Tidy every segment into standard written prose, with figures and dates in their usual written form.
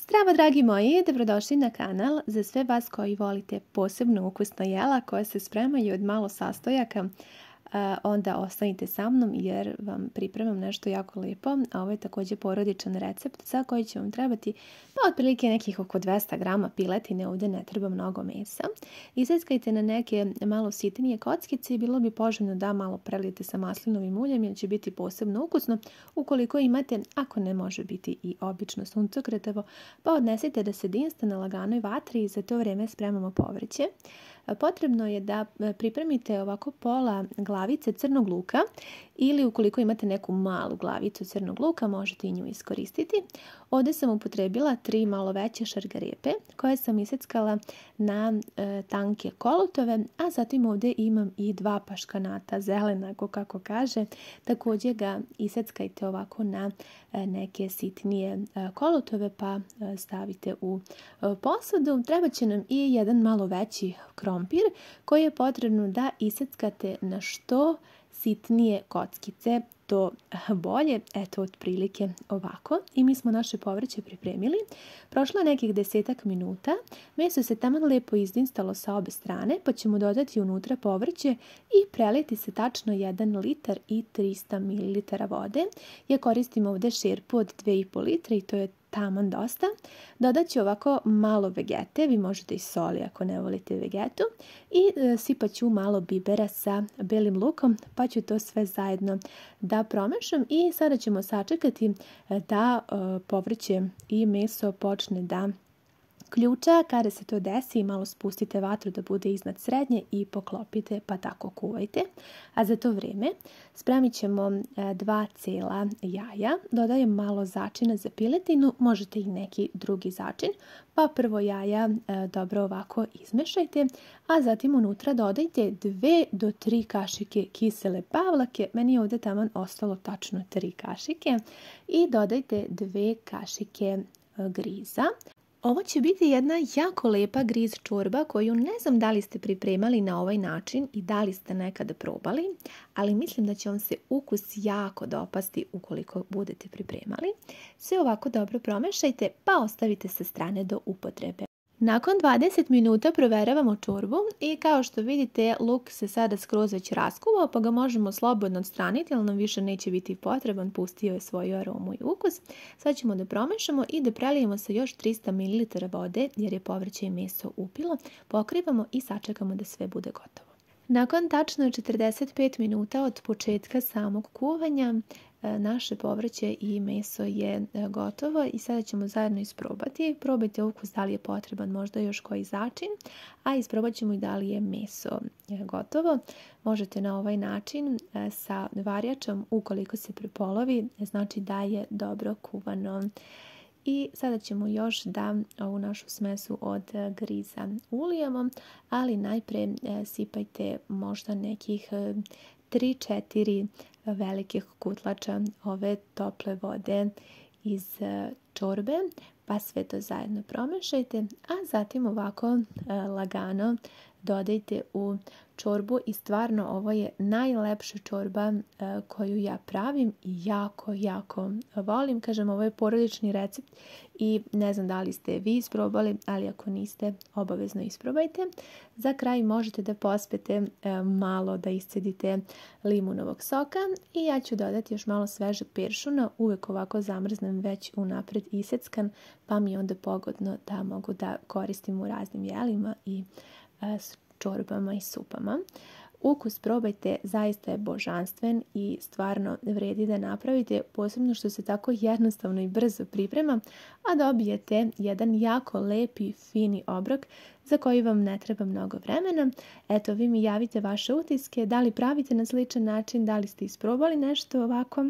Zdravo dragi moji, dobrodošli na kanal. Za sve vas koji volite posebno ukusna jela koja se spremaju od malo sastojaka, onda ostanite sa mnom jer vam pripremam nešto jako lijepo. A ovo je također porodičan recept za koji će vam trebati otprilike nekih oko 200 grama piletine. Ovdje ne treba mnogo mesa. Iseckajte na neke malo sitnije kockice i bilo bi poželjno da malo prelijete sa maslinovim uljem jer će biti posebno ukusno. Ukoliko imate, ako ne može biti i obično suncokretovo, pa odnesite da se dinsta na laganoj vatri i za to vrijeme spremamo povrće. Potrebno je da pripremite ovako pola glavice crnog luka ili ukoliko imate neku malu glavicu crnog luka možete i nju iskoristiti. Ovdje sam upotrebila 3 malo veće šargarepe koje sam iseckala na tanke kolutove, a zatim ovdje imam i 2 paškanata zelena, kako kaže. Također ga iseckajte ovako na neke sitnije kolutove pa stavite u posudu. Treba će nam i jedan malo veći krompir koji je potrebno da iseckate na što sitnije kockice, to bolje. Eto, otprilike ovako. I mi smo naše povrće pripremili. Prošlo je nekih 10 minuta. Meso se taman lijepo izdinstalo sa obe strane, pa ćemo dodati unutra povrće i preliti se tačno 1 litar i 300 ml vode. Ja koristim ovdje šerpu od 2,5 litre i to je taman dosta. Dodat ću ovako malo vegete, vi možete i soli ako ne volite vegetu, i sipat ću malo bibera sa belim lukom, pa ću to sve zajedno da promešam i sada ćemo sačekati da povrće i meso počne da ključa. Kada se to desi, malo spustite vatru da bude iznad srednje i poklopite pa tako kuvajte. A za to vrijeme spremit ćemo 2 cijela jaja. Dodajem malo začina za piletinu, možete i neki drugi začin. Pa prvo jaja dobro ovako izmešajte, a zatim unutra dodajte 2 do 3 kašike kisele pavlake. Meni je ovdje taman ostalo tačno 3 kašike. I dodajte 2 kašike griza. Ovo će biti jedna jako lepa griz čorba koju ne znam da li ste pripremali na ovaj način i da li ste nekada probali, ali mislim da će vam se ukus jako dopasti ukoliko budete pripremali. Sve ovako dobro promešajte pa ostavite sa strane do upotrebe. Nakon 20 minuta provjeravamo čorbu i kao što vidite luk se sada skroz već raskuvao pa ga možemo slobodno odstraniti, ali nam više neće biti potreban, pustio je svoju aromu i ukus. Sad ćemo da promešamo i da prelijemo sa još 300 ml vode jer je povrće i meso upilo. Pokrivamo i sačekamo da sve bude gotovo. Nakon tačno 45 minuta od početka samog kuvanja naše povrće i meso je gotovo i sada ćemo zajedno isprobati. Probajte ukus da li je potreban možda još koji začin, a isprobat ćemo i da li je meso gotovo. Možete na ovaj način sa varjačom, ukoliko se prepolovi, znači da je dobro kuvano. I sada ćemo još da ovu našu smesu od griza ulijemo, ali najprije sipajte možda nekih 3-4 velikih kutlača ove tople vode iz čorbe, pa sve to zajedno promešajte, a zatim ovako lagano dodajte u čorbu i stvarno ovo je najlepša čorba koju ja pravim i jako volim. Kažem, ovo je porodični recept i ne znam da li ste vi isprobali, ali ako niste, obavezno isprobajte. Za kraj možete da pospete malo da iscedite limunovog soka i ja ću dodati još malo svežeg peršuna, uvijek ovako zamrznem već unapred iseckan, pa mi je onda pogodno da mogu da koristim u raznim jelima i čorbama i supama. Ukus probajte, zaista je božanstven i stvarno vredi da napravite, posebno što se tako jednostavno i brzo priprema, a dobijete jedan jako lepi, fini obrok za koji vam ne treba mnogo vremena. Eto, vi mi javite vaše utiske, da li pravite na sličan način, da li ste isprobali nešto ovako.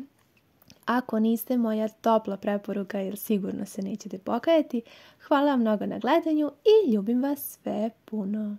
Ako niste, moja topla preporuka jer sigurno se nećete pokajati. Hvala vam mnogo na gledanju i ljubim vas sve puno.